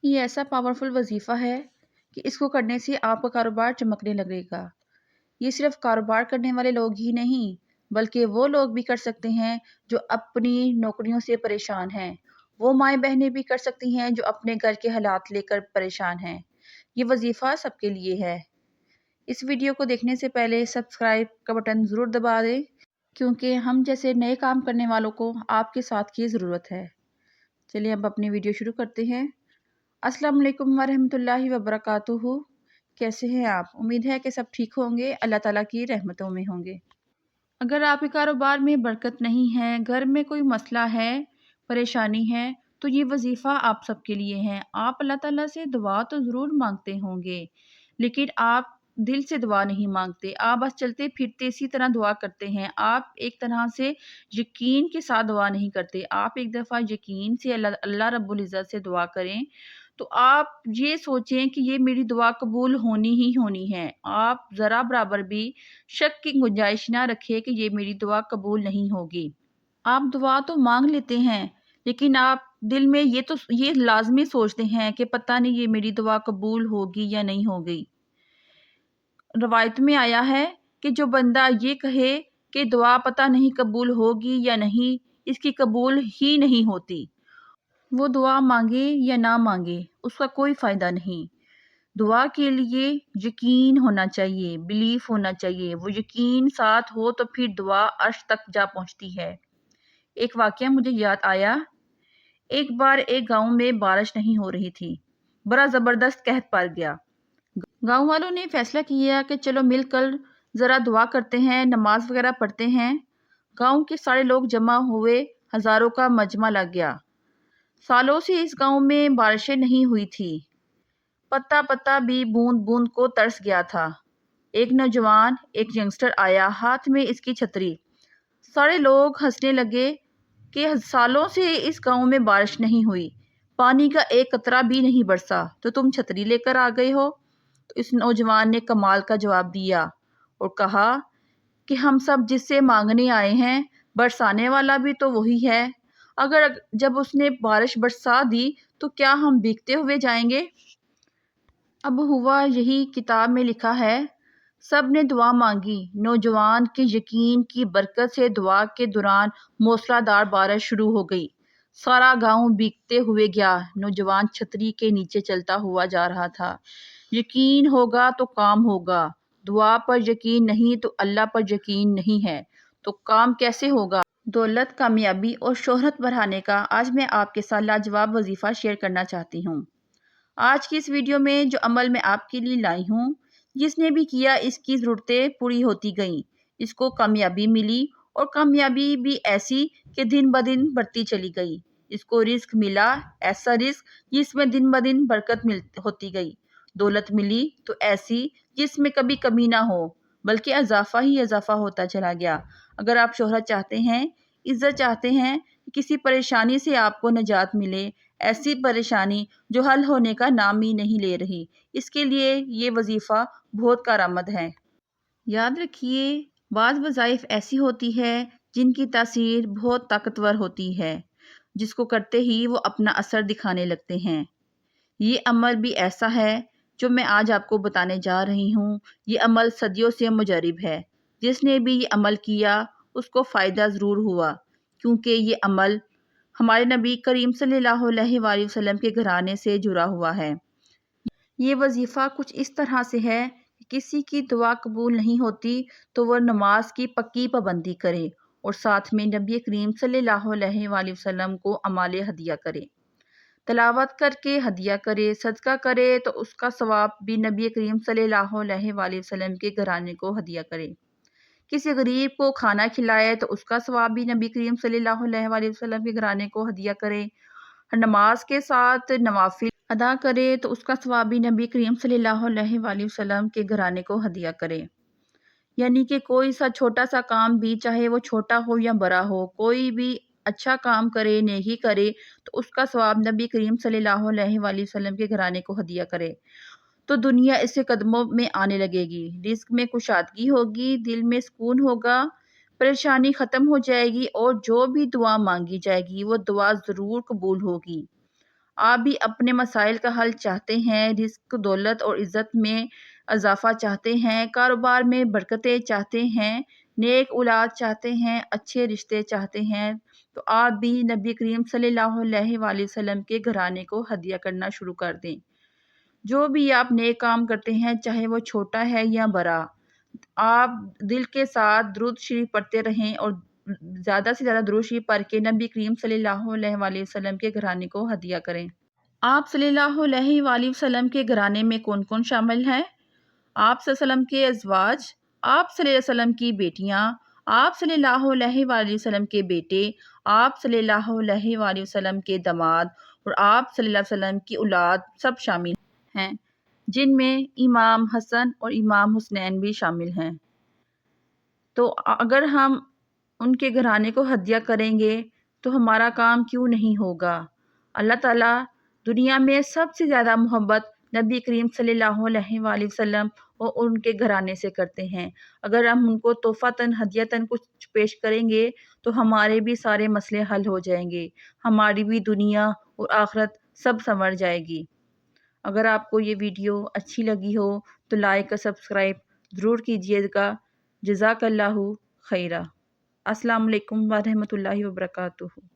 یہ ایسا پاورفل وظیفہ ہے کہ اس کو کرنے سے آپ کا کاروبار چمکنے لگے گا۔ یہ صرف کاروبار کرنے والے لوگ ہی نہیں بلکہ وہ لوگ بھی کر سکتے ہیں جو اپنی نوکریوں سے پریشان ہیں۔ وہ مائیں بہنیں بھی کر سکتی ہیں جو اپنے گھر کے حالات لے کر پریشان ہیں۔ یہ وظیفہ سب کے لیے ہے۔ اس ویڈیو کو دیکھنے سے پہلے سبسکرائب کا بٹن ضرور دبا دیں کیونکہ ہم جیسے نئے کام کرنے والوں کو آپ کے ساتھ کی ضرورت ہے۔ چلیے اب اپنی ویڈیو شروع کرتے ہیں۔ السلام علیکم ورحمۃ اللہ وبرکاتہ۔ کیسے ہیں آپ؟ امید ہے کہ سب ٹھیک ہوں گے، اللہ تعالیٰ کی رحمتوں میں ہوں گے۔ اگر آپ کے کاروبار میں برکت نہیں ہے، گھر میں کوئی مسئلہ ہے، پریشانی ہے، تو یہ وظیفہ آپ سب کے لیے ہے۔ آپ اللہ تعالیٰ سے دعا تو ضرور مانگتے ہوں گے لیکن آپ دل سے دعا نہیں مانگتے، آپ بس چلتے پھرتے اسی طرح دعا کرتے ہیں۔ آپ ایک طرح سے یقین کے ساتھ دعا نہیں کرتے۔ آپ ایک دفعہ یقین سے اللہ رب العزت سے دعا کریں تو آپ یہ سوچیں کہ یہ میری دعا قبول ہونی ہی ہونی ہے۔ آپ ذرا برابر بھی شک کی گنجائش نہ رکھے کہ یہ میری دعا قبول نہیں ہوگی۔ آپ دعا تو مانگ لیتے ہیں لیکن آپ دل میں یہ لازمی سوچتے ہیں کہ پتہ نہیں یہ میری دعا قبول ہوگی یا نہیں ہوگی۔ روایت میں آیا ہے کہ جو بندہ یہ کہے کہ دعا پتہ نہیں قبول ہوگی یا نہیں، اس کی قبول ہی نہیں ہوتی۔ وہ دعا مانگے یا نہ مانگے اس کا کوئی فائدہ نہیں۔ دعا کے لیے یقین ہونا چاہیے، بلیف ہونا چاہیے۔ وہ یقین ساتھ ہو تو پھر دعا عرش تک جا پہنچتی ہے۔ ایک واقعہ مجھے یاد آیا۔ ایک بار ایک گاؤں میں بارش نہیں ہو رہی تھی، بڑا زبردست قحط پڑ گیا۔ گاؤں والوں نے فیصلہ کیا کہ چلو مل کر ذرا دعا کرتے ہیں، نماز وغیرہ پڑھتے ہیں۔ گاؤں کے سارے لوگ جمع ہوئے، ہزاروں کا مجمع لگ گیا۔ سالوں سے اس گاؤں میں بارشیں نہیں ہوئی تھی۔ پتا پتا بھی بوند بوند کو ترس گیا تھا۔ ایک نوجوان، ایک ینگسٹر آیا، ہاتھ میں اس کی چھتری۔ سارے لوگ ہنسنے لگے کہ سالوں سے اس گاؤں میں بارش نہیں ہوئی، پانی کا ایک قطرہ بھی نہیں برسا، تو تم چھتری لے کر آ گئے ہو۔ تو اس نوجوان نے کمال کا جواب دیا اور کہا کہ ہم سب جس سے مانگنے آئے ہیں، برسانے والا بھی تو وہی ہے۔ اگر جب اس نے بارش برسا دی تو کیا ہم بھیگتے ہوئے جائیں گے؟ اب ہوا یہی کتاب میں لکھا ہے۔ سب نے دعا مانگی۔ نوجوان کے یقین کی برکت سے دعا کے دوران موسلا دھار بارش شروع ہو گئی۔ سارا گاؤں بھیگتے ہوئے گیا۔ نوجوان چھتری کے نیچے چلتا ہوا جا رہا تھا۔ یقین ہوگا تو کام ہوگا۔ دعا پر یقین نہیں تو اللہ پر یقین نہیں ہے تو کام کیسے ہوگا؟ دولت، کامیابی اور شہرت بڑھانے کا آج میں آپ کے ساتھ لاجواب وظیفہ شیئر کرنا چاہتی ہوں۔ آج کی اس ویڈیو میں جو عمل میں آپ کے لیے لائی ہوں، جس نے بھی کیا اس کی ضرورتیں پوری ہوتی گئیں، اس کو کامیابی ملی اور کامیابی بھی ایسی کہ دن بدن بڑھتی چلی گئی۔ اس کو رزق ملا، ایسا رزق جس میں دن بدن برکت ہوتی گئی۔ دولت ملی تو ایسی جس میں کبھی کمی نہ ہو بلکہ اضافہ ہی اضافہ ہوتا چلا گیا۔ اگر آپ شہرت چاہتے ہیں، عزت چاہتے ہیں، کسی پریشانی سے آپ کو نجات ملے، ایسی پریشانی جو حل ہونے کا نام ہی نہیں لے رہی، اس کے لیے یہ وظیفہ بہت کارآمد ہے۔ یاد رکھیے، بعض وظائف ایسی ہوتی ہے جن کی تاثیر بہت طاقتور ہوتی ہے، جس کو کرتے ہی وہ اپنا اثر دکھانے لگتے ہیں۔ یہ عمل بھی ایسا ہے جو میں آج آپ کو بتانے جا رہی ہوں۔ یہ عمل صدیوں سے مجرب ہے۔ جس نے بھی یہ عمل کیا اس کو فائدہ ضرور ہوا، کیونکہ یہ عمل ہمارے نبی کریم صلی اللہ علیہ وآلہ وسلم کے گھرانے سے جڑا ہوا ہے۔ یہ وظیفہ کچھ اس طرح سے ہے کہ کسی کی دعا قبول نہیں ہوتی تو وہ نماز کی پکی پابندی کرے اور ساتھ میں نبی کریم صلی اللہ علیہ وآلہ وسلم کو اعمال ہدیہ کرے، تلاوت کر کے ہدیہ کرے، صدقہ کرے تو اس کا ثواب بھی نبی کریم صلی اللہ علیہ وآلہ وسلم کے گھرانے کو ہدیہ کرے، کسی غریب کو کھانا کھلائے تو اس کا ثواب بھی نبی کریم صلی اللہ علیہ وآلہ وسلم کے گھرانے کو ہدیہ کرے، نماز کے ساتھ نوافل ادا کرے تو اس کا ثواب بھی نبی کریم صلی اللہ علیہ وآلہ وسلم کے گھرانے کو ہدیہ کرے۔ یعنی کہ کوئی سا چھوٹا سا کام بھی، چاہے وہ چھوٹا ہو یا بڑا ہو، کوئی بھی اچھا کام کرے، نیکی کرے تو اس کا ثواب نبی کریم صلی اللہ علیہ وآلہ وسلم کے گھرانے کو ہدیہ کرے تو دنیا اس کے قدموں میں آنے لگے گی، رزق میں کشادگی ہوگی، دل میں سکون ہوگا، پریشانی ختم ہو جائے گی اور جو بھی دعا مانگی جائے گی وہ دعا ضرور قبول ہوگی۔ آپ بھی اپنے مسائل کا حل چاہتے ہیں، رزق، دولت اور عزت میں اضافہ چاہتے ہیں، کاروبار میں برکتیں چاہتے ہیں، نیک اولاد چاہتے ہیں، اچھے رشتے چاہتے ہیں، تو آپ بھی نبی کریم صلی اللہ علیہ وآلہ وسلم کے گھرانے کو ہدیہ کرنا شروع کر دیں۔ جو بھی آپ نیک کام کرتے ہیں، چاہے وہ چھوٹا ہے یا بڑا، آپ دل کے ساتھ درود شریف پڑھتے رہیں اور زیادہ سے زیادہ درود شریف پڑھ کے نبی کریم صلی اللہ علیہ وآلہ وسلم کے گھرانے کو ہدیہ کریں۔ آپ صلی اللہ علیہ وآلہ وسلم کے گھرانے میں کون کون شامل ہیں؟ آپ صلی اللہ علیہ وسلم کے ازواج، آپ صلی اللہ علیہ وسلم کی بیٹیاں، آپ صلی اللہ علیہ وآلہ وسلم کے بیٹے، آپ صلی اللہ علیہ وآلہ وسلم کے داماد اور آپ صلی اللہ علیہ وسلم کی اولاد سب شامل ہیں، جن میں امام حسن اور امام حسنین بھی شامل ہیں۔ تو اگر ہم ان کے گھرانے کو ہدیہ کریں گے تو ہمارا کام کیوں نہیں ہوگا؟ اللہ تعالیٰ دنیا میں سب سے زیادہ محبت نبی کریم صلی اللہ علیہ وآلہ وسلم اور ان کے گھرانے سے کرتے ہیں۔ اگر ہم ان کو تحفۃً ہدیۃً کچھ پیش کریں گے تو ہمارے بھی سارے مسئلے حل ہو جائیں گے، ہماری بھی دنیا اور آخرت سب سنور جائے گی۔ اگر آپ کو یہ ویڈیو اچھی لگی ہو تو لائک اور سبسکرائب ضرور کیجیے گا۔ جزاک اللہ خیرہ۔ السلام علیکم ورحمۃ اللہ وبرکاتہ۔